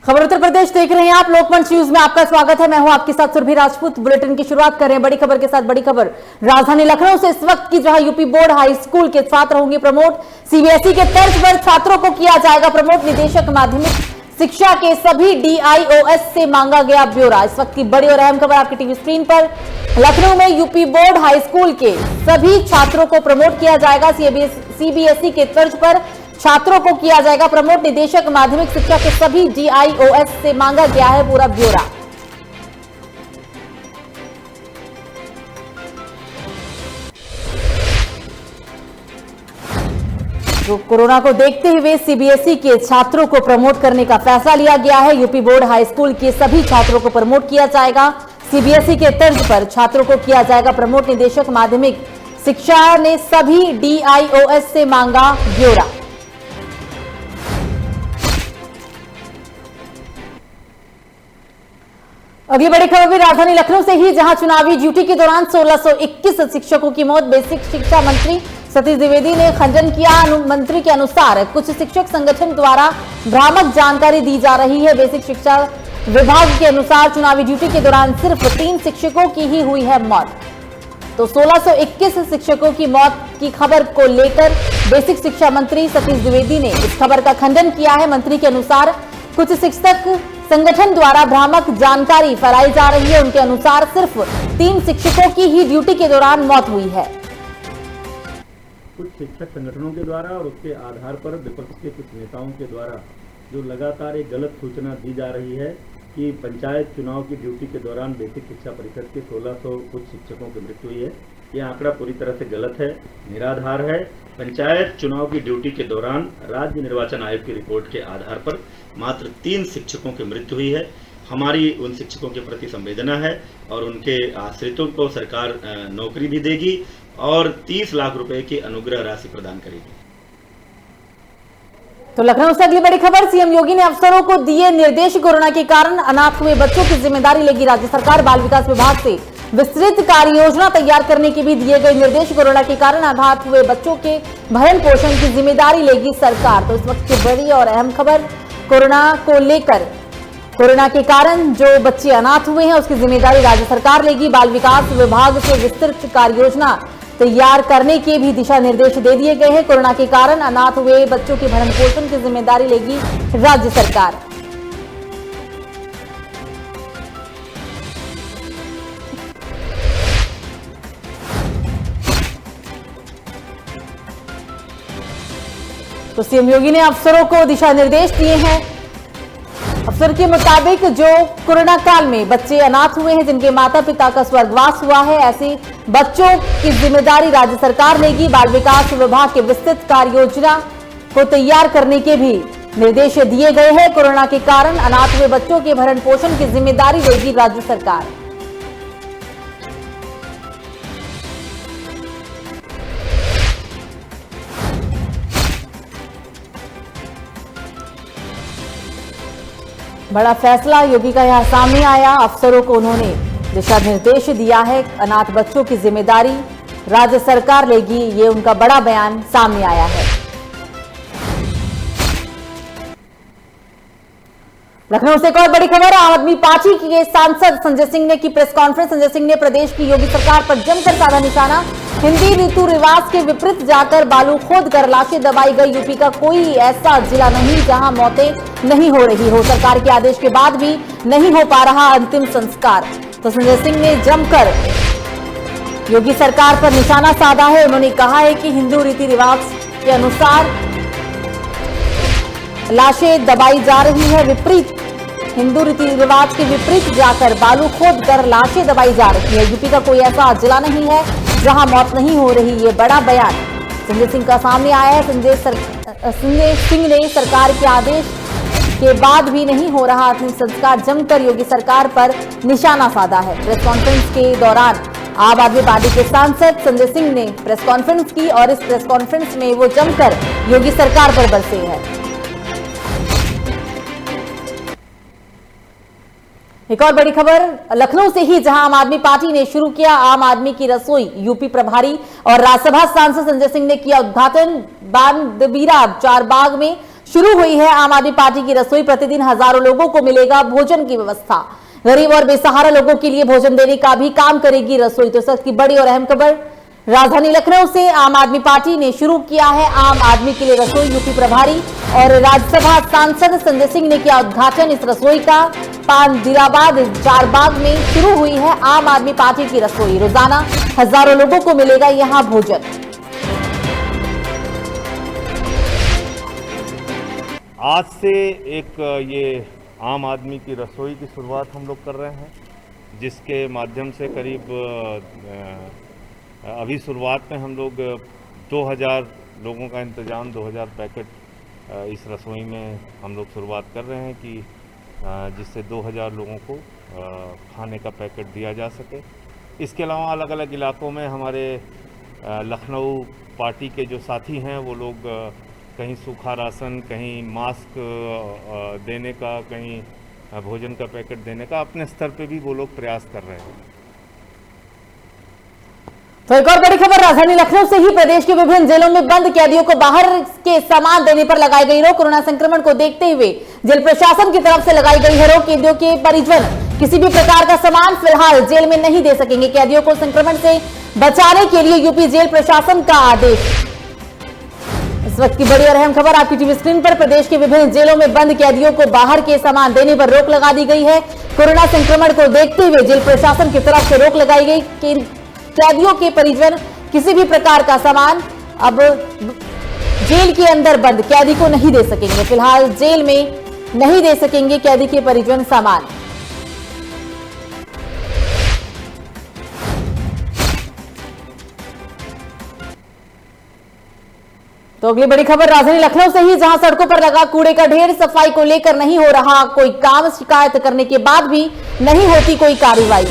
खबर उत्तर प्रदेश देख रहे हैं आप। लोकमंच न्यूज में आपका स्वागत है। मैं हूं आपके साथ सुरभि राजपूत। बुलेटिन की शुरुआत कर रहे हैं बड़ी खबर के साथ। बड़ी खबर राजधानी लखनऊ से इस वक्त की, जहां यूपी बोर्ड हाई स्कूल के छात्र होंगे प्रमोट। सीबीएसई के तर्ज पर छात्रों को किया जाएगा प्रमोट। निदेशक माध्यमिक शिक्षा के सभी डीआईओएस से मांगा गया ब्यौरा। इस वक्त की बड़ी और अहम खबर आपकी टीवी स्क्रीन पर। लखनऊ में यूपी बोर्ड हाई स्कूल के सभी छात्रों को प्रमोट किया जाएगा। सीबीएसई के तर्ज पर छात्रों को किया जाएगा प्रमोट। निदेशक माध्यमिक शिक्षा के सभी डीआईओएस से मांगा गया है पूरा ब्यौरा। तो कोरोना को देखते हुए सीबीएसई के छात्रों को प्रमोट करने का फैसला लिया गया है। यूपी बोर्ड हाई स्कूल के सभी छात्रों को प्रमोट किया जाएगा। सीबीएसई के तर्ज पर छात्रों को किया जाएगा प्रमोट। निदेशक माध्यमिक शिक्षा ने सभी डीआईओएस से मांगा ब्यौरा। अगली बड़ी खबर भी राजधानी लखनऊ से ही, जहां चुनावी ड्यूटी के दौरान 1621 शिक्षकों की मौत। बेसिक शिक्षा मंत्री सतीश द्विवेदी ने खंडन किया। मंत्री के अनुसार कुछ शिक्षक संगठन द्वारा भ्रामक जानकारी दी जा रही है। बेसिक शिक्षा विभाग के अनुसार चुनावी ड्यूटी के दौरान सिर्फ 3 शिक्षकों की ही हुई है मौत। तो 1621 शिक्षकों की मौत की खबर को लेकर बेसिक शिक्षा मंत्री सतीश द्विवेदी ने इस खबर का खंडन किया है। मंत्री के अनुसार कुछ शिक्षक संगठन द्वारा भ्रामक जानकारी फैलाई जा रही है। उनके अनुसार सिर्फ 3 शिक्षकों की ही ड्यूटी के दौरान मौत हुई है। कुछ शिक्षक संगठनों के द्वारा और उसके आधार पर विपक्ष के कुछ नेताओं के द्वारा जो लगातार एक गलत सूचना दी जा रही है कि पंचायत चुनाव की ड्यूटी के दौरान बेसिक शिक्षा परिषद के 1600 कुछ शिक्षकों की मृत्यु हुई है। यह आंकड़ा पूरी तरह से गलत है, निराधार है। पंचायत चुनाव की ड्यूटी के दौरान राज्य निर्वाचन आयोग की रिपोर्ट के आधार पर मात्र 3 शिक्षकों की मृत्यु हुई है। हमारी उन शिक्षकों के प्रति संवेदना है और उनके आश्रितों को सरकार नौकरी भी देगी और 30 लाख रुपए की अनुग्रह राशि प्रदान करेगी। तो लखनऊ से अगली बड़ी खबर। सीएम योगी ने अफसरों को दिए निर्देश। कोरोना के कारण अनाथ हुए बच्चों की जिम्मेदारी लेगी राज्य सरकार। बाल विकास विभाग से विस्तृत कार्य योजना तैयार करने के भी दिए गए निर्देश। कोरोना के कारण अनाथ हुए बच्चों के भरण पोषण की जिम्मेदारी लेगी सरकार। तो इस वक्त की बड़ी और अहम खबर कोरोना को लेकर। कोरोना के कारण जो बच्चे अनाथ हुए हैं उसकी जिम्मेदारी राज्य सरकार लेगी। बाल विकास विभाग से विस्तृत कार्य योजना तैयार करने के भी दिशा निर्देश दे दिए गए हैं। कोरोना के कारण अनाथ हुए बच्चों के भरण पोषण की जिम्मेदारी लेगी राज्य सरकार। तो सीएम योगी ने अफसरों को दिशा निर्देश दिए हैं। अफसर के मुताबिक जो कोरोना काल में बच्चे अनाथ हुए हैं, जिनके माता पिता का स्वर्गवास हुआ है, ऐसे बच्चों की जिम्मेदारी राज्य सरकार लेगी। बाल विकास विभाग के विस्तृत कार्य योजना को तैयार करने के भी निर्देश दिए गए हैं। कोरोना के कारण अनाथ हुए बच्चों के भरण पोषण की जिम्मेदारी लेगी राज्य सरकार। बड़ा फैसला योगी का यहां सामने आया। अफसरों को उन्होंने दिशा निर्देश दिया है। अनाथ बच्चों की जिम्मेदारी राज्य सरकार लेगी, ये उनका बड़ा बयान सामने आया है। लखनऊ से एक और बड़ी खबर। आम आदमी पार्टी के सांसद संजय सिंह ने की प्रेस कॉन्फ्रेंस। संजय सिंह ने प्रदेश की योगी सरकार पर जमकर साधा निशाना। हिंदी ऋतु रिवाज के विपरीत जाकर बालू खोद कर लाशें दबाई गई। यूपी का कोई ऐसा जिला नहीं जहां मौतें नहीं हो रही हो। सरकार के आदेश के बाद भी नहीं हो पा रहा अंतिम संस्कार। तो संजय सिंह ने जमकर योगी सरकार पर निशाना साधा है। उन्होंने कहा है कि हिंदू रीति रिवाज के अनुसार लाशें दबाई जा रही है। विपरीत हिंदू रीति रिवाज के विपरीत जाकर बालू खोद कर लाशें दबाई जा रही है। यूपी का कोई ऐसा जिला नहीं है जहां मौत नहीं हो रही। ये बड़ा बयान संजय सिंह का सामने आया है। संजय सिंह ने सरकार के आदेश के बाद भी नहीं हो रहा अंतिम संस्कार, जमकर योगी सरकार पर निशाना साधा है। प्रेस कॉन्फ्रेंस के दौरान आम आदमी पार्टी के सांसद संजय सिंह ने प्रेस कॉन्फ्रेंस की और इस प्रेस कॉन्फ्रेंस में वो जमकर योगी सरकार पर बरसे हैं। एक और बड़ी खबर लखनऊ से ही, जहां आम आदमी पार्टी ने शुरू किया आम आदमी की रसोई। यूपी प्रभारी और राज्यसभा सांसद संजय सिंह ने किया उद्घाटन। बांदबीरा चारबाग में शुरू हुई है आम आदमी पार्टी की रसोई। प्रतिदिन हजारों लोगों को मिलेगा भोजन की व्यवस्था। गरीब और बेसहारा लोगों के लिए भोजन देने का भी काम करेगी रसोई। तो सबकी बड़ी और अहम खबर राजधानी लखनऊ से आम आदमी पार्टी ने शुरू किया है आम आदमी के लिए रसोई। यूपी प्रभारी और राज्यसभा सांसद संजय सिंह ने किया उद्घाटन इस रसोई का। पानदिराबाद चारबाग में शुरू हुई है आम आदमी पार्टी की रसोई। रोजाना हजारों लोगों को मिलेगा यहां भोजन। आज से एक ये आम आदमी की रसोई की शुरुआत हम लोग कर रहे हैं, जिसके माध्यम से करीब अभी शुरुआत में हम लोग 2000 लोगों का इंतज़ाम 2000 पैकेट इस रसोई में हम लोग शुरुआत कर रहे हैं कि जिससे 2000 लोगों को खाने का पैकेट दिया जा सके। इसके अलावा अलग अलग इलाकों में हमारे लखनऊ पार्टी के जो साथी हैं वो लोग कहीं सूखा राशन, कहीं मास्क देने का, कहीं भोजन का पैकेट देने का अपने स्तर पे भी वो लोग प्रयास कर रहे हैं। तो एक और बड़ी खबर राजधानी लखनऊ से ही प्रदेश के विभिन्न जेलों में बंद कैदियों को बाहर के सामान देने पर लगाई गई रोक। कोरोना संक्रमण को देखते हुए जेल प्रशासन की तरफ से लगाई गई है रोक। कैदियों के परिजन किसी भी प्रकार का सामान फिलहाल जेल में नहीं दे सकेंगे। कैदियों को संक्रमण से बचाने के लिए यूपी जेल प्रशासन का आदेश। इस वक्त की बड़ी और अहम खबर आपकी टीवी स्क्रीन पर। प्रदेश के विभिन्न जेलों में बंद कैदियों को बाहर के सामान देने पर रोक लगा दी गई है। कोरोना संक्रमण को देखते हुए जेल प्रशासन की तरफ से रोक लगाई गई। कैदियों के परिजन किसी भी प्रकार का सामान अब जेल के अंदर बंद कैदी को नहीं दे सकेंगे। फिलहाल जेल में नहीं दे सकेंगे कैदी के परिजन सामान। तो अगली बड़ी खबर राजधानी लखनऊ से ही, जहां सड़कों पर लगा कूड़े का ढेर। सफाई को लेकर नहीं हो रहा कोई काम। शिकायत करने के बाद भी नहीं होती कोई कार्रवाई।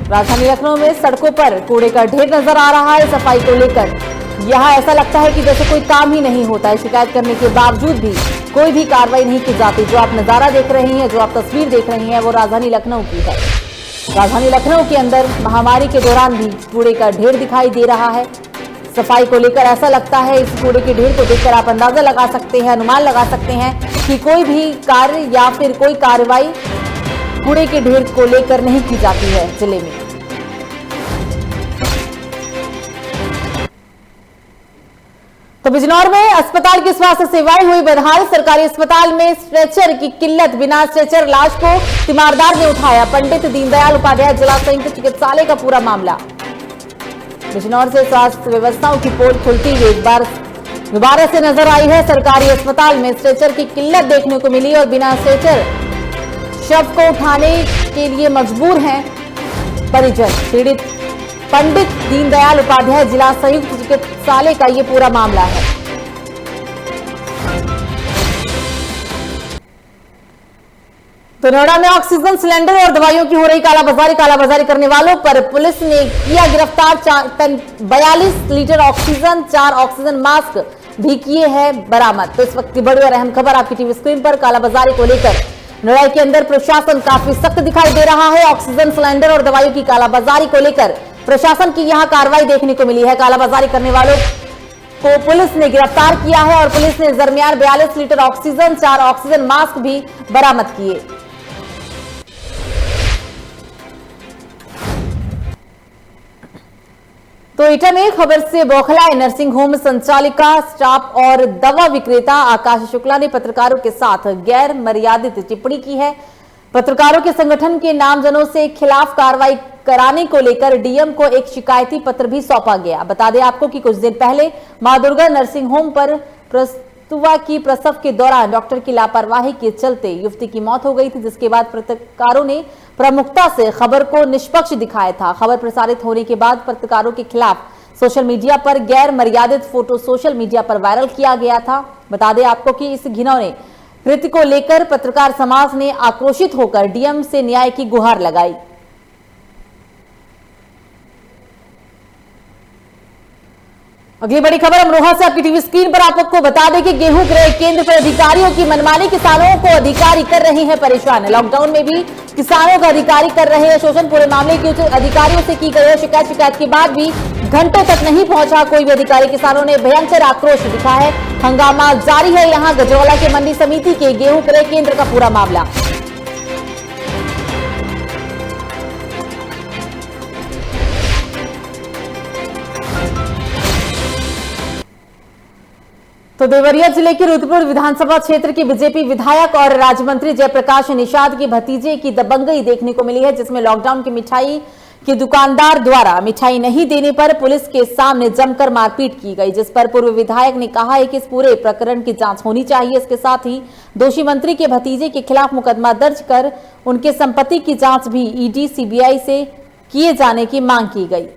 राजधानी लखनऊ में सड़कों पर कूड़े का ढेर नजर आ रहा है। सफाई को लेकर यहां ऐसा लगता है कि जैसे कोई काम ही नहीं होता है। शिकायत करने के बावजूद भी कोई भी कार्रवाई नहीं की जाती। जो आप नजारा देख रही हैं, जो आप तस्वीर देख रही हैं, वो राजधानी लखनऊ की है। राजधानी लखनऊ के अंदर महामारी के दौरान भी कूड़े का ढेर दिखाई दे रहा है। सफाई को लेकर ऐसा लगता है, इस कूड़े के ढेर को देखकर आप अंदाजा लगा सकते हैं, अनुमान लगा सकते हैं कि कोई भी कार्य या फिर कोई कार्रवाई कूड़े के ढेर को लेकर नहीं की जाती है जिले में। तो बिजनौर में अस्पताल की स्वास्थ्य सेवाएं हुई बदहाल। सरकारी अस्पताल में स्ट्रेचर की किल्लत। बिना स्ट्रेचर लाश को तीमारदार ने उठाया। पंडित दीनदयाल उपाध्याय जिला संयुक्त चिकित्सालय का पूरा मामला। बिजनौर से स्वास्थ्य व्यवस्थाओं की पोल खुलती हुई एक बार दोबारा से नजर आई है। सरकारी अस्पताल में स्ट्रेचर की किल्लत देखने को मिली और बिना स्ट्रेचर शव को उठाने के लिए मजबूर हैं परिजन। पीड़ित पंडित दीनदयाल उपाध्याय जिला संयुक्त चिकित्सालय का ये पूरा मामला है। तो नोएडा में ऑक्सीजन सिलेंडर और दवाइयों की हो रही कालाबाजारी। कालाबाजारी करने वालों पर पुलिस ने किया गिरफ्तार। 42 लीटर ऑक्सीजन, 4 ऑक्सीजन मास्क भी किए हैं बरामद। तो इस वक्त की बड़ी और अहम खबर आपकी टीवी स्क्रीन पर। कालाबाजारी को लेकर नोएडा के अंदर प्रशासन काफी सख्त दिखाई दे रहा है। ऑक्सीजन सिलेंडर और दवाइयों की कालाबाजारी को लेकर प्रशासन की यहां कार्रवाई देखने को मिली है। कालाबाजारी करने वालों को पुलिस ने गिरफ्तार किया है और पुलिस ने दरमियान 42 लीटर ऑक्सीजन, 4 ऑक्सीजन मास्क भी बरामद किए। तो एटा में खबर से बौखलाए नर्सिंग होम संचालिका, स्टाफ और दवा विक्रेता आकाश शुक्ला ने पत्रकारों के साथ गैर मर्यादित टिप्पणी की है। पत्रकारों के संगठन के नामजनों से खिलाफ कार्रवाई कराने को लेकर डीएम को एक शिकायती पत्र भी सौंपा गया। बता दें आपको कि कुछ दिन पहले मां दुर्गा नर्सिंग होम पर प्रसूता की प्रसव के दौरान डॉक्टर की लापरवाही के चलते युवती की मौत हो गई थी, जिसके बाद पत्रकारों ने प्रमुखता से खबर को निष्पक्ष दिखाया था। खबर प्रसारित होने के बाद पत्रकारों के खिलाफ सोशल मीडिया पर गैर मर्यादित फोटो सोशल मीडिया पर वायरल किया गया था। बता दें आपको कि इस घिनौने कृत्य को लेकर पत्रकार समाज ने आक्रोशित होकर डीएम से न्याय की गुहार लगाई। अगली बड़ी खबर अमरोहा से आपकी टीवी स्क्रीन पर। आपको बता दें कि गेहूं क्रय केंद्र पर अधिकारियों की मनमानी, किसानों को अधिकारी कर रहे हैं परेशान। लॉकडाउन में भी किसानों का अधिकारी कर रहे हैं शोषण। पूरे मामले की उच्च अधिकारियों से की गई है शिकायत के बाद भी घंटों तक नहीं पहुंचा कोई भी अधिकारी। किसानों ने भयंकर आक्रोश दिखा है। हंगामा जारी है यहां गजरौला के मंडी समिति के गेहूं क्रय केंद्र का पूरा मामला। तो देवरिया जिले के रुद्रपुर विधानसभा क्षेत्र के बीजेपी विधायक और राज्य मंत्री जयप्रकाश निषाद के भतीजे की दबंगई देखने को मिली है, जिसमें लॉकडाउन की मिठाई के दुकानदार द्वारा मिठाई नहीं देने पर पुलिस के सामने जमकर मारपीट की गई, जिस पर पूर्व विधायक ने कहा है कि इस पूरे प्रकरण की जांच होनी चाहिए। इसके साथ ही दोषी मंत्री के भतीजे के खिलाफ मुकदमा दर्ज कर उनके संपत्ति की जांच भी ईडी सीबीआई से किए जाने की मांग की गई।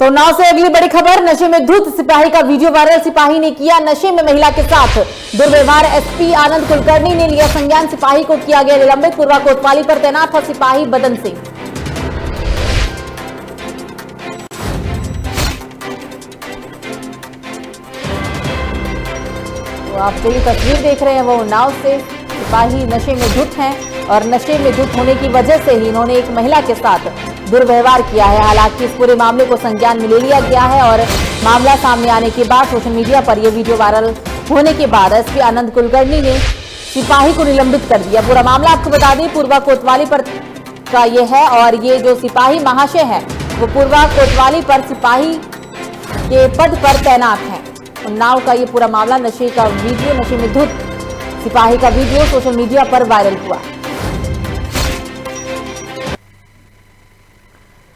तो नाव से अगली बड़ी खबर, नशे में धुत सिपाही का वीडियो वायरल। सिपाही ने किया नशे में महिला के साथ दुर्व्यवहार। एसपी आनंद कुलकर्णी ने लिया संज्ञान। सिपाही को किया गया निलंबित। पूर्वा कोतवाली पर तैनात था सिपाही बदन सिंह। तो आप जो ये तस्वीर देख रहे हैं वो नाव से सिपाही नशे में धुत हैं और नशे में धुत होने की वजह से ही इन्होंने एक महिला के साथ दुर्व्यवहार किया है। हालांकि इस पूरे मामले को संज्ञान में ले लिया गया है और मामला सामने आने के बाद सोशल मीडिया पर यह वीडियो वायरल होने के बाद एसपी आनंद कुलकर्णी ने सिपाही को निलंबित कर दिया। पूरा मामला आपको बता दें पूर्वा कोतवाली पर का ये है और ये जो सिपाही महाशय है वो पूर्वा कोतवाली पर सिपाही के पद पर तैनात है। उन्नाव का ये पूरा मामला नशे का वीडियो, नशे में धुत सिपाही का वीडियो सोशल मीडिया पर वायरल हुआ।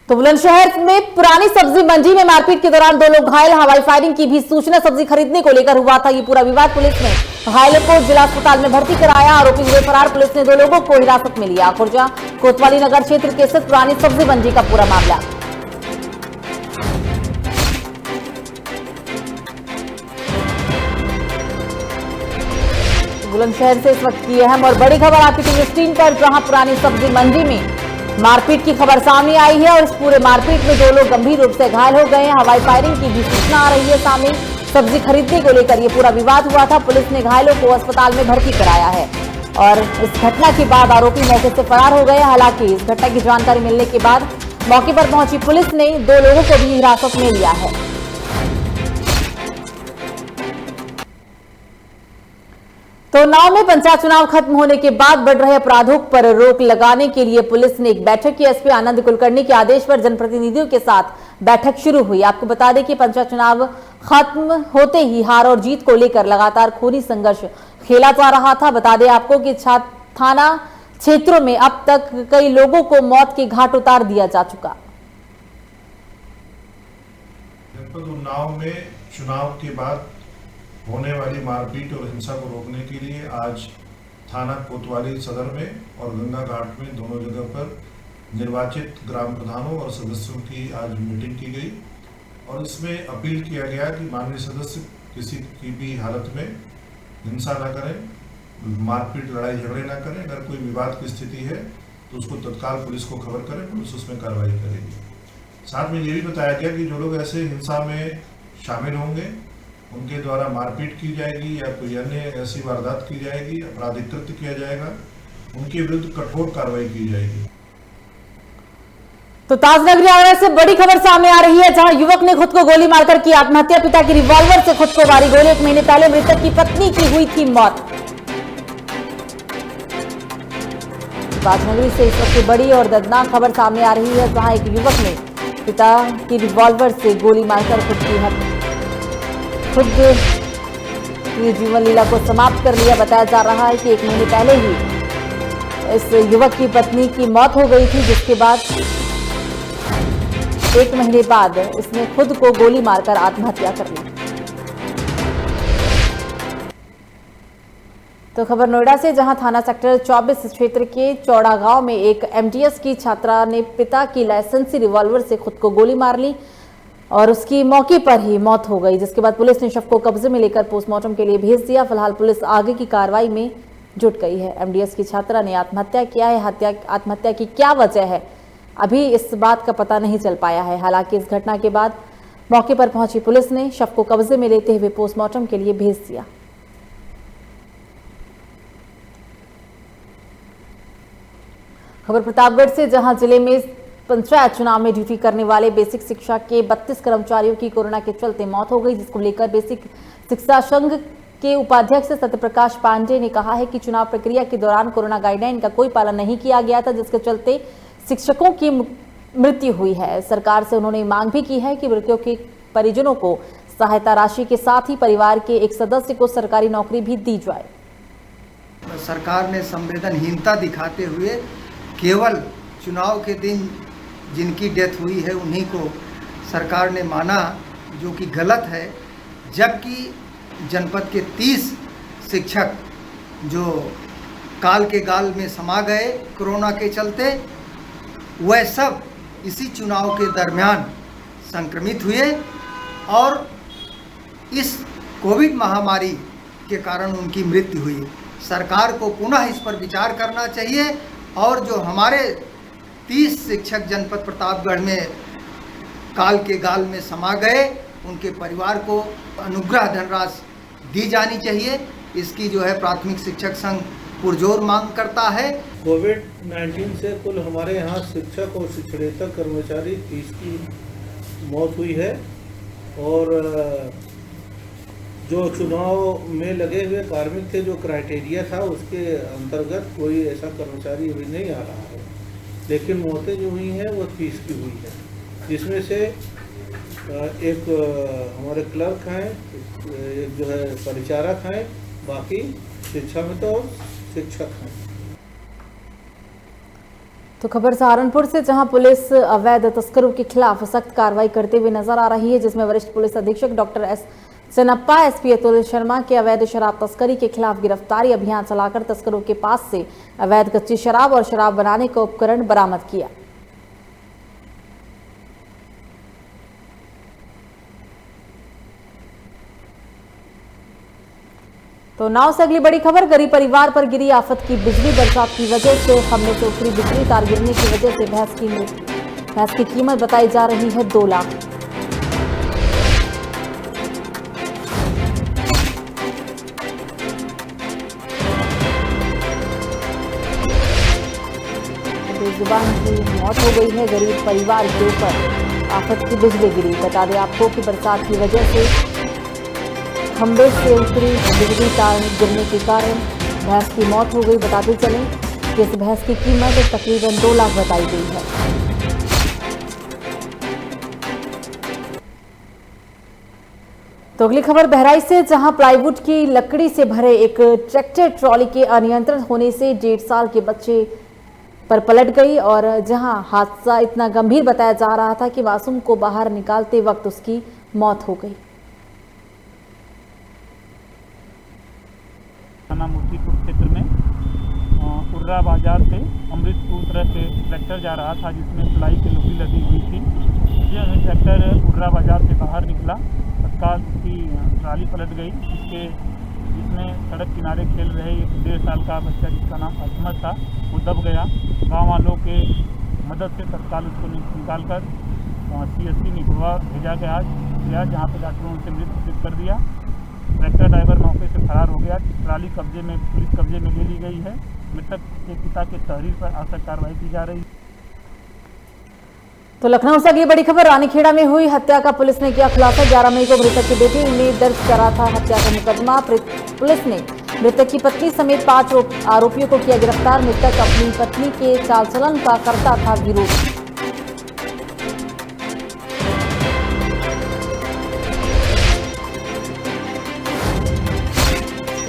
तो बुलंदशहर में पुरानी सब्जी मंडी में मारपीट के दौरान 2 लोग घायल। हवाई फायरिंग की भी सूचना सब्जी खरीदने को लेकर हुआ था ये पूरा विवाद। पुलिस ने घायलों को जिला अस्पताल में भर्ती कराया। आरोपी हुए फरार। पुलिस ने 2 लोगों को हिरासत में लिया। खुर्जा कोतवाली नगर क्षेत्र के स्थित पुरानी सब्जी मंडी का पूरा मामला। बुलंदशहर से इस वक्त की अहम और बड़ी खबर आपकी टीवी स्क्रीन पर, जहां पुरानी सब्जी मंडी में मारपीट की खबर सामने आई है और इस पूरे मारपीट में 2 लोग गंभीर रूप से घायल हो गए हैं। हवाई फायरिंग की भी सूचना आ रही है सामने। सब्जी खरीदने को लेकर यह पूरा विवाद हुआ था। पुलिस ने घायलों को अस्पताल में भर्ती कराया है और इस घटना के बाद आरोपी मौके से फरार हो गए। हालांकि इस घटना की जानकारी मिलने के बाद मौके पर पहुंची पुलिस ने 2 लोगों को भी हिरासत में लिया है। तो नाव में पंचायत चुनाव खत्म होने के बाद बढ़ रहे अपराधों पर रोक लगाने के लिए पुलिस ने एक बैठक की। एसपी आनंद कुलकर्णी के आदेश पर जनप्रतिनिधियों के साथ बैठक शुरू हुई। आपको बता दें कि पंचायत चुनाव खत्म होते ही हार और जीत को लेकर लगातार खूनी संघर्ष खेला जा रहा था। बता दें आपको कि थाना क्षेत्रों में अब तक कई लोगों को मौत के घाट उतार दिया जा चुका। जनपद उन्नाव में चुनाव के बाद होने वाली मारपीट और हिंसा को रोकने के लिए आज थाना कोतवाली सदर में और गंगा घाट में दोनों जगह पर निर्वाचित ग्राम प्रधानों और सदस्यों की आज मीटिंग की गई और इसमें अपील किया गया कि माननीय सदस्य किसी की भी हालत में हिंसा न करें, मारपीट लड़ाई झगड़े न करें। अगर कोई विवाद की स्थिति है तो उसको तत्काल पुलिस को खबर करें, पुलिस उसमें कार्रवाई करेगी। साथ में ये भी बताया गया कि जो लोग ऐसे हिंसा में शामिल होंगे उनके द्वारा मारपीट की जाएगी या कोई अन्य ऐसी वारदात की जाएगी, आपराधिक कृत्य किया जाएगा, उनके विरुद्ध कठोर कार्रवाई की जाएगी। तो ताजनगरी आने से बड़ी खबर सामने आ रही है, जहां युवक ने खुद को गोली मारकर की आत्महत्या। पिता की रिवॉल्वर से खुद को मारी गोली। 1 महीने पहले मृतक की पत्नी की हुई थी मौत। ताजनगरी से इस वक्त बड़ी और दर्दनाक खबर सामने आ रही है, जहां एक युवक ने पिता की रिवॉल्वर से गोली मारकर खुद ये जीवन लीला को समाप्त कर लिया। बताया जा रहा है कि 1 महीने पहले ही इस युवक की पत्नी की मौत हो गई थी, जिसके बाद 1 महीने बाद इसने खुद को गोली मारकर आत्महत्या कर ली। तो खबर नोएडा से, जहां थाना सेक्टर 24 क्षेत्र के चौड़ा गांव में एक एमटीएस की छात्रा ने पिता की लाइसेंसी रिवॉल्वर से खुद को गोली मार ली और उसकी मौके पर ही मौत हो गई, जिसके बाद पुलिस ने शव को कब्जे में लेकर पोस्टमार्टम के लिए भेज दिया। फिलहाल पुलिस आगे की कार्रवाई में जुट गई है। एमडीएस की छात्रा ने आत्महत्या किया है। आत्महत्या की क्या वजह है, अभी इस बात का पता नहीं चल पाया है। हालांकि इस घटना के बाद मौके पर पहुंची पुलिस ने शव को कब्जे में लेते हुए पोस्टमार्टम के लिए भेज दिया। खबर प्रतापगढ़ से, जहां जिले में पंचायत चुनाव में ड्यूटी करने वाले बेसिक शिक्षा के 32 कर्मचारियों की कोरोना के चलते मौत हो गई, जिसको लेकर बेसिक शिक्षा संघ के उपाध्यक्ष सत्यप्रकाश पांडे ने कहा है कि चुनाव प्रक्रिया के दौरान कोरोना गाइडलाइन का कोई पालन नहीं किया गया था, जिसके चलते शिक्षकों की मृत्यु हुई है। सरकार से उन्होंने मांग भी की है कि मृतकों के परिजनों को सहायता राशि के साथ ही परिवार के एक सदस्य को सरकारी नौकरी भी दी जाए। सरकार ने संवेदनहीनता दिखाते हुए केवल चुनाव के दिन जिनकी डेथ हुई है उन्हीं को सरकार ने माना, जो कि गलत है। जबकि जनपद के 30 शिक्षक जो काल के गाल में समा गए कोरोना के चलते, वह सब इसी चुनाव के दरमियान संक्रमित हुए और इस कोविड महामारी के कारण उनकी मृत्यु हुई। सरकार को पुनः इस पर विचार करना चाहिए और जो हमारे 30 शिक्षक जनपद प्रतापगढ़ में काल के गाल में समा गए उनके परिवार को अनुग्रह धनराशि दी जानी चाहिए। इसकी जो है प्राथमिक शिक्षक संघ पुरजोर मांग करता है। कोविड-19 से कुल हमारे यहाँ शिक्षक और शिक्षणेतर कर्मचारी 30 की मौत हुई है और जो चुनाव में लगे हुए कार्मिक थे, जो क्राइटेरिया था उसके अंतर्गत कोई ऐसा कर्मचारी अभी नहीं आ रहा है, लेकिन मौतें जो हुई हैं वो 30 की हुई है, जिसमें से एक हमारे क्लर्क हैं, एक जो है परिचारक हैं, बाकी शिक्षा में तो शिक्षक हैं। तो खबर सहारनपुर से, जहां पुलिस अवैध तस्करों के खिलाफ सख्त कार्रवाई करते हुए नजर आ रही है, जिसमें वरिष्ठ पुलिस अधीक्षक doctor S Channappa SP Atul Sharma के अवैध शराब तस्करी के खिलाफ गिरफ्तारी अभियान चलाकर तस्करों के पास से अवैध कच्ची शराब और शराब बनाने का उपकरण बरामद किया। तो नाव से अगली बड़ी खबर, गरीब परिवार पर गिरी आफत की बिजली। बरसात की वजह से खंभे से उतरी बिजली, तार गिरने की वजह से भैंस की कीमत बताई जा रही है 2 लाख। बेजुबान की मौत हो गई है। गरीब परिवार के ऊपर आफत की बिजली गिरी। बता दें आपको कि बरसात की वजह से खंभे से उतरी बिजली तार गिरने के कारण भैंस की मौत हो गई। बताते चलें कि इस भैंस की कीमत तकरीबन 2 लाख बताई गई है। तो अगली खबर बहराइच से, जहां प्लाईवुड की लकड़ी से भरे एक ट्रैक्टर ट्रॉली के अनियंत्रित होने से 1.5 साल के बच्चे पर पलट गई और जहां हादसा इतना गंभीर बताया जा रहा था कि मासूम को बाहर निकालते वक्त उसकी मौत हो गई। थाना मूर्तिपुर क्षेत्र में उर्रा बाजार से अमृतपुर तरफ से ट्रैक्टर जा रहा था, जिसमें प्लाई की लकड़ी लगी हुई थी। जब ट्रैक्टर उर्रा बाजार से बाहर निकला, तत्काल उसकी ट्राली पलट गई, जिसमें सड़क किनारे खेल रहे एक 1.5 साल का बच्चा, जिसका नाम अजमत था, वो दब गया। गाँव वालों के मदद से तत्काल उसको निकालकर CSC निकोवा भेजा गया, जहाँ पर डॉक्टरों ने उसे मृत घोषित कर दिया। ट्रैक्टर ड्राइवर मौके से फरार हो गया। ट्राली पुलिस कब्जे में ले ली गई है। मृतक के पिता के तहरीर पर आवश्यक कार्रवाई की जा रही है। तो लखनऊ से अगली बड़ी खबर, रानीखेड़ा में हुई हत्या का पुलिस ने किया खुलासा। 11 मई को मृतक की बेटी ने दर्ज करा था हत्या का मुकदमा। पुलिस ने मृतक की पत्नी समेत 5 आरोपियों को किया गिरफ्तार। मृतक अपनी पत्नी के चाल चलन का करता था विरोध।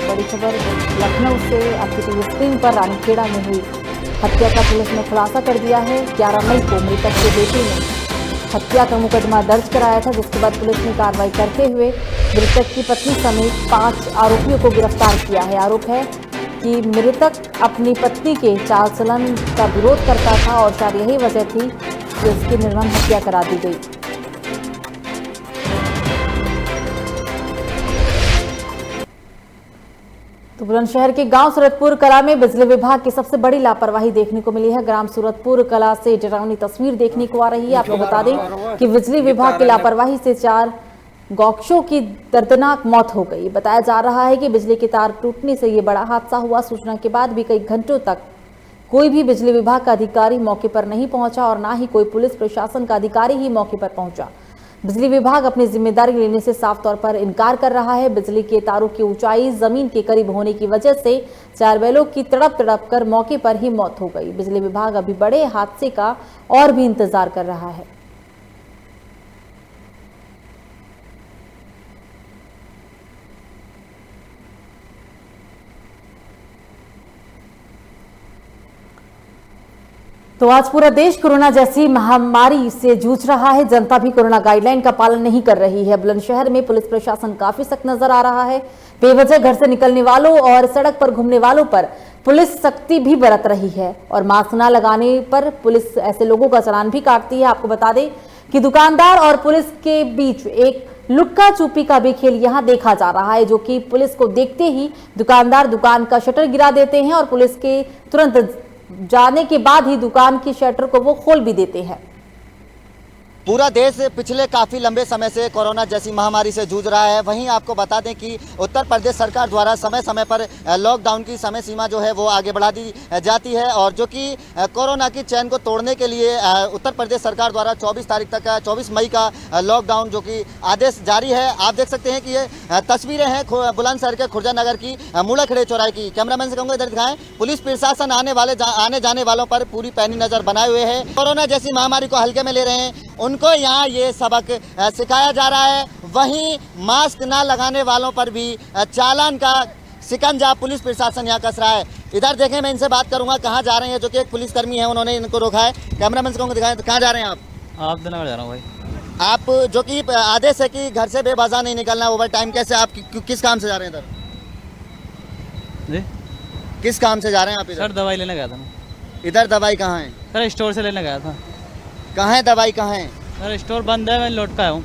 बड़ी खबर लखनऊ से, आपकी टीवी स्क्रीन पर रानीखेड़ा में हुई हत्या का पुलिस ने खुलासा कर दिया है। 11 मई को मृतक के बेटे ने हत्या का मुकदमा दर्ज कराया था, जिसके बाद पुलिस ने कार्रवाई करते हुए मृतक की पत्नी समेत 5 आरोपियों को गिरफ्तार किया है। आरोप है कि मृतक अपनी पत्नी के चाल चलन का विरोध करता था और शायद यही वजह थी कि उसकी निर्मम हत्या करा दी गई। तो बुलंदशहर के गांव सूरतपुर कला में बिजली विभाग की सबसे बड़ी लापरवाही देखने को मिली है। ग्राम सूरतपुर कला से डरावनी तस्वीर देखने को आ रही है। आपको बता दें कि बिजली विभाग की लापरवाही से 4 गौक्षों की दर्दनाक मौत हो गई। बताया जा रहा है कि बिजली के तार टूटने से ये बड़ा हादसा हुआ। सूचना के बाद भी कई घंटों तक कोई भी बिजली विभाग का अधिकारी मौके पर नहीं पहुंचा और ना ही कोई पुलिस प्रशासन का अधिकारी ही मौके पर पहुंचा। बिजली विभाग अपनी जिम्मेदारी लेने से साफ तौर पर इनकार कर रहा है। बिजली के तारों की ऊंचाई जमीन के करीब होने की वजह से 4 बैलों की तड़प कर मौके पर ही मौत हो गई। बिजली विभाग अभी बड़े हादसे का और भी इंतजार कर रहा है। तो आज पूरा देश कोरोना जैसी महामारी से जूझ रहा है। जनता भी कोरोना गाइडलाइन का पालन नहीं कर रही है। बुलंदशहर में पुलिस प्रशासन काफी सख्त नजर आ रहा है। बेवजह घर से निकलने वालों और सड़क पर घूमने वालों पर पुलिस सख्ती भी बरत रही है और मास्क न लगाने पर पुलिस ऐसे लोगों का चालान भी काटती है। आपको बता दें कि दुकानदार और पुलिस के बीच एक लुक्का छुपी का भी खेल यहां देखा जा रहा है, जो कि पुलिस को देखते ही दुकानदार दुकान का शटर गिरा देते हैं और पुलिस के तुरंत जाने के बाद ही दुकान की शटर को वो खोल भी देते हैं। पूरा देश पिछले काफ़ी लंबे समय से कोरोना जैसी महामारी से जूझ रहा है। वहीं आपको बता दें कि उत्तर प्रदेश सरकार द्वारा समय समय पर लॉकडाउन की समय सीमा जो है वो आगे बढ़ा दी जाती है और जो कि कोरोना की चैन को तोड़ने के लिए उत्तर प्रदेश सरकार द्वारा 24 तारीख तक 24 मई का लॉकडाउन जो कि आदेश जारी है। आप देख सकते हैं कि ये तस्वीरें हैं बुलंदशहर के खुर्जा नगर की मुड़ाखेड़े चौराहे की। कैमरामैन से कहूँगा इधर दिखाएं। पुलिस प्रशासन आने जाने वालों पर पूरी पैनी नज़र बनाए हुए है। कोरोना जैसी महामारी को हल्के में ले रहे हैं, उनको यहाँ ये सबक सिखाया जा रहा है। वहीं मास्क ना लगाने वालों पर भी चालान का शिकंजा पुलिस प्रशासन यहाँ कस रहा है। इधर देखें, मैं इनसे बात करूँगा कहाँ जा रहे हैं, जो कि एक पुलिसकर्मी है, उन्होंने इनको रोका है। कैमरामैन से कहूँगा दिखाएं, कहाँ जा रहे हैं आप? आप दिनगर जा रहा हूँ भाई। आप जो कि आदेश है कि घर से बेवजह नहीं निकलना, ओवर टाइम, कैसे आप किस काम से जा रहे हैं इधर? जी किस काम से जा रहे हैं आप इधर? सर दवाई लेने गया था मैं। इधर दवाई कहाँ है? सर स्टोर से लेने गया था। कहाँ है दवाई, कहाँ है? सर स्टोर बंद है, मैं लौट का हूँ।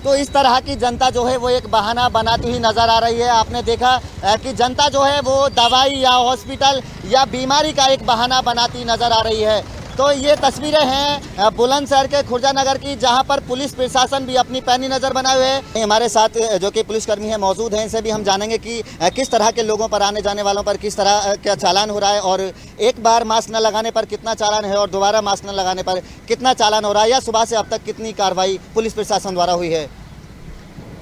तो इस तरह की जनता जो है वो एक बहाना बनाती हुई नजर आ रही है। आपने देखा कि जनता जो है वो दवाई या हॉस्पिटल या बीमारी का एक बहाना बनाती नजर आ रही है। तो ये तस्वीरें हैं बुलंदशहर के खुर्जा नगर की, जहां पर पुलिस प्रशासन भी अपनी पैनी नज़र बनाए हुए है। हमारे साथ जो कि पुलिसकर्मी है मौजूद हैं, इनसे भी हम जानेंगे कि किस तरह के लोगों पर, आने जाने वालों पर किस तरह का चालान हो रहा है और एक बार मास्क न लगाने पर कितना चालान है और दोबारा मास्क न लगाने पर कितना चालान हो रहा है, या सुबह से अब तक कितनी कार्रवाई पुलिस प्रशासन द्वारा हुई है।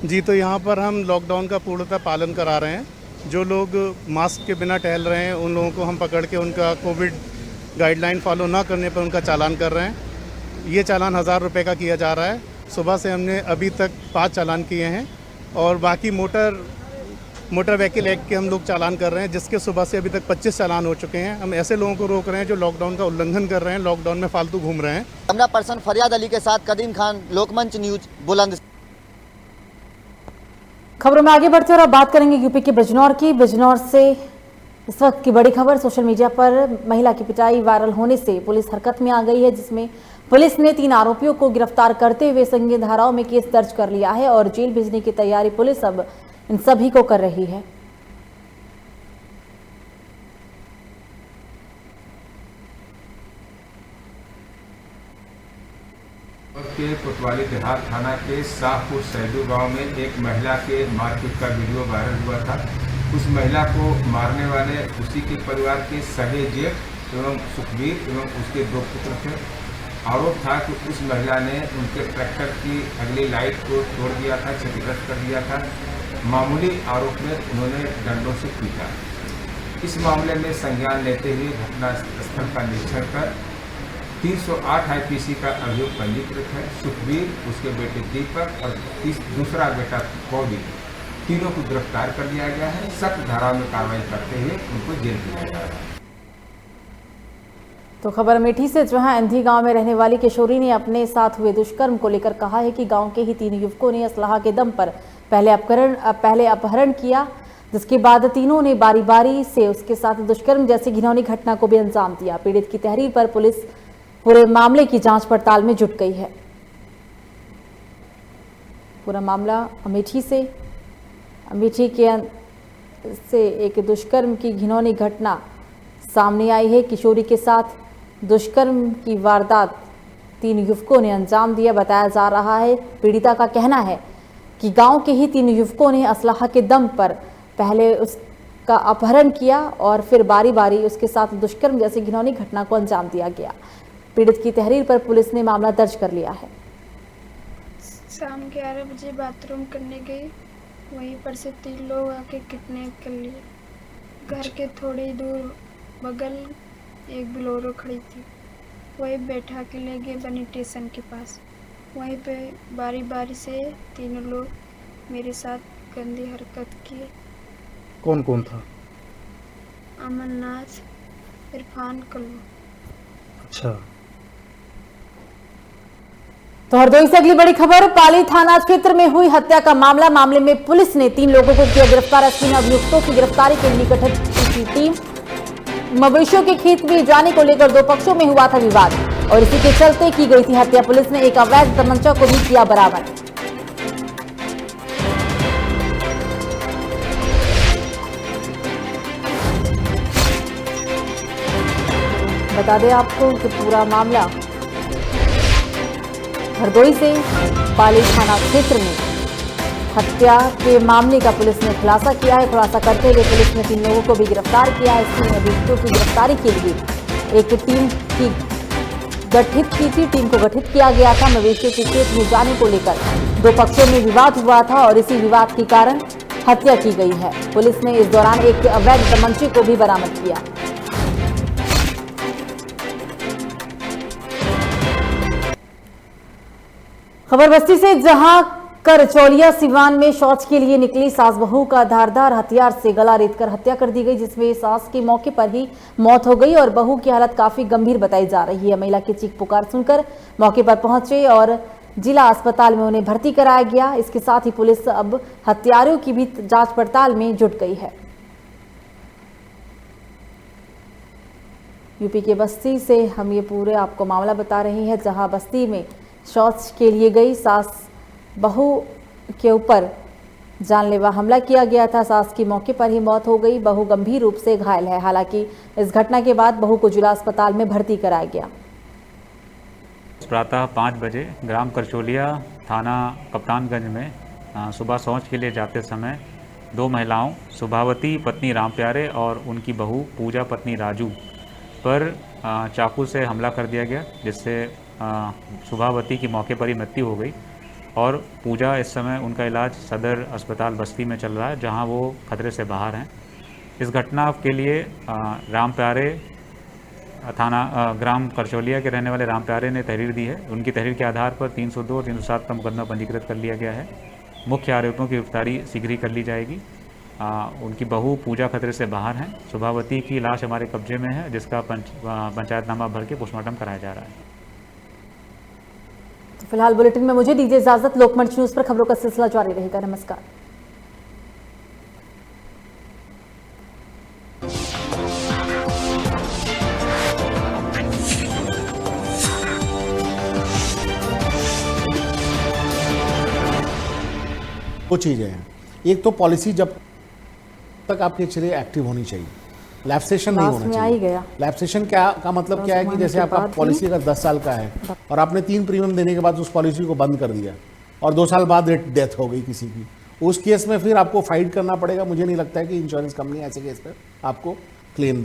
जी, तो यहाँ पर हम लॉकडाउन का पूर्णतः पालन करा रहे हैं। जो लोग मास्क के बिना टहल रहे हैं उन लोगों को हम पकड़ के उनका कोविड गाइडलाइन फॉलो ना करने पर उनका चालान कर रहे हैं। ये चालान 1000 रुपये का किया जा रहा है। सुबह से हमने अभी तक 5 चालान किए हैं और बाकी मोटर व्हीकल एक्ट के हम लोग चालान कर रहे हैं, जिसके सुबह से अभी तक 25 चालान हो चुके हैं। हम ऐसे लोगों को रोक रहे हैं जो लॉकडाउन का उल्लंघन कर रहे हैं, लॉकडाउन में फालतू घूम रहे हैं। कैमरा पर्सन फरियाद अली के साथ कदीम खान, लोकमंच न्यूज, बुलंद। खबरों में आगे बढ़ते और अब बात करेंगे यूपी के बिजनौर की। बिजनौर से इस वक्त की बड़ी खबर, सोशल मीडिया पर महिला की पिटाई वायरल होने से पुलिस हरकत में आ गई है, जिसमें पुलिस ने 3 आरोपियों को गिरफ्तार करते हुए संगीन धाराओं में केस दर्ज कर लिया है और जेल भेजने की तैयारी पुलिस अब इन सभी को कर रही है। के कोतवाली देहात थाना के शाहपुर सैदू गांव में एक महिला के मारपीट का वीडियो वायरल हुआ था। उस महिला को मारने वाले उसी के परिवार के सगे जेठ एवं सुखबीर एवं उसके 2 पुत्र थे। आरोप था कि उस महिला ने उनके ट्रैक्टर की अगली लाइट को तोड़ दिया था, क्षतिग्रस्त कर दिया था। मामूली आरोप में उन्होंने डंडों से पीटा। इस मामले में संज्ञान लेते हुए घटनास्थल का निरीक्षण कर 308 IPC का अभियोग पंजीकृत है। सुखबीर, उसके बेटे दीपक और दूसरा बेटा कौडी, तीनों को गिरफ्तार कर लिया गया है। सख्त धारा में कार्रवाई करते हुए उनको जेल भेजा जा रहा है। तो खबर अमेठी से, जहां अंधी गांव में रहने वाली किशोरी ने अपने साथ हुए दुष्कर्म को लेकर कहा है कि गांव के ही 3 युवकों ने असलाह के दम पर पहले अपहरण किया, जिसके बाद तीनों ने बारी बारी से उसके साथ दुष्कर्म जैसी घिनौनी घटना को भी अंजाम दिया। पीड़ित की तहरीर पर पुलिस पूरे मामले की जांच पड़ताल में जुट गई है। पूरा मामला अमेठी से, अमेठी के से एक दुष्कर्म की घिनौनी घटना सामने आई है। किशोरी के साथ दुष्कर्म की वारदात 3 युवकों ने अंजाम दिया बताया जा रहा है। पीड़िता का कहना है कि गांव के ही 3 युवकों ने असलाह के दम पर पहले उसका अपहरण किया और फिर बारी बारी उसके साथ दुष्कर्म जैसी घिनौनी घटना को अंजाम दिया गया। पीड़ित की तहरीर पर पुलिस ने मामला दर्ज कर लिया है। शाम 11 बजे बाथरूम करने गई, वहीं पर से 3 लोग आके किडनैप कर लिए। घर के थोड़ी दूर बगल एक बोलेरो खड़ी थी, वही बैठा के ले गए बनी स्टेशन के पास। वहीं पे बारी बारी से 3 लोग मेरे साथ गंदी हरकत किए। कौन कौन था? अमरनाथ, इरफान, कल्लू। अच्छा। तो हरदोई से अगली बड़ी खबर, पाली थाना क्षेत्र में हुई हत्या का मामले में पुलिस ने 3 लोगों को किया गिरफ्तार। एसपी ने अभियुक्तों की गिरफ्तारी के लिए गठित की टीम। मवेशियों के खेत में जाने को लेकर 2 पक्षों में हुआ था विवाद और इसी के चलते की गई थी हत्या। पुलिस ने एक अवैध तमंचा को भी किया बरामद। बता दें आपको कि पूरा मामला हरदोई से पाली थाना क्षेत्र में हत्या के मामले का पुलिस ने खुलासा किया है। खुलासा करते हुए पुलिस ने 3 लोगों को भी गिरफ्तार किया है। इसमें अभियुक्तों की गिरफ्तारी के लिए एक टीम की गठित की थी। टीम को गठित किया गया था। मवेशियों के खेत में जाने को लेकर 2 पक्षों में विवाद हुआ था और इसी विवाद के कारण हत्या की गई है। पुलिस ने इस दौरान एक अवैध तमंचे को भी बरामद किया। खबर बस्ती से, जहां करचौलिया सिवान में शौच के लिए निकली सास बहू का धारदार हथियार से गला रेतकर हत्या कर दी गई, जिसमें सास की मौके पर ही मौत हो गई और बहू की हालत काफी गंभीर बताई जा रही है। महिला की चीख पुकार सुनकर मौके पर पहुंचे और जिला अस्पताल में उन्हें भर्ती कराया गया। इसके साथ ही पुलिस अब हत्यारों की भी जांच पड़ताल में जुट गई है। यूपी के बस्ती से हम ये पूरे आपको मामला बता रहे हैं, जहां बस्ती में शौच के लिए गई सास बहू के ऊपर जानलेवा हमला किया गया था। सास की मौके पर ही मौत हो गई। बहू गंभीर रूप से घायल है। हालांकि इस घटना के बाद बहू को जिला अस्पताल में भर्ती कराया गया। प्रातः 5 बजे ग्राम करचौलिया थाना कप्तानगंज में सुबह शौच के लिए जाते समय 2 महिलाओं सुभावती पत्नी राम प्यारे और उनकी बहू पूजा पत्नी राजू पर चाकू से हमला कर दिया गया, जिससे सुभावती की मौके पर ही मृत्यु हो गई और पूजा इस समय उनका इलाज सदर अस्पताल बस्ती में चल रहा है, जहां वो खतरे से बाहर हैं। इस घटना के लिए राम प्यारे थाना ग्राम करचौलिया के रहने वाले राम प्यारे ने तहरीर दी है। उनकी तहरीर के आधार पर 302 और 307 का मुकदमा पंजीकृत कर लिया गया है। मुख्य आरोपियों की गिरफ्तारी शीघ्र ही कर ली जाएगी। उनकी बहू पूजा खतरे से बाहर हैं। सुभावती की लाश हमारे कब्जे में है, जिसका पंचायतनामा भर के पोस्टमार्टम कराया जा रहा है। तो फिलहाल बुलेटिन में मुझे दीजिए इजाजत। लोकमंच न्यूज पर खबरों का सिलसिला जारी रहेगा। नमस्कार। दो चीजें हैं, एक तो पॉलिसी जब तक आपके चलिए एक्टिव होनी चाहिए, लैप्सेशन नहीं होना चाहिए। लैप्सेशन क्या का मतलब क्या है कि जैसे आपका पॉलिसी अगर 10 साल का है और आपने 3 प्रीमियम देने के बाद उस पॉलिसी को बंद कर दिया और 2 साल बाद डेथ हो गई किसी की, उस केस में फिर आपको फाइट करना पड़ेगा। मुझे नहीं लगता है कि इंश्योरेंस कंपनी ऐसे केस पर आपको क्लेम दे।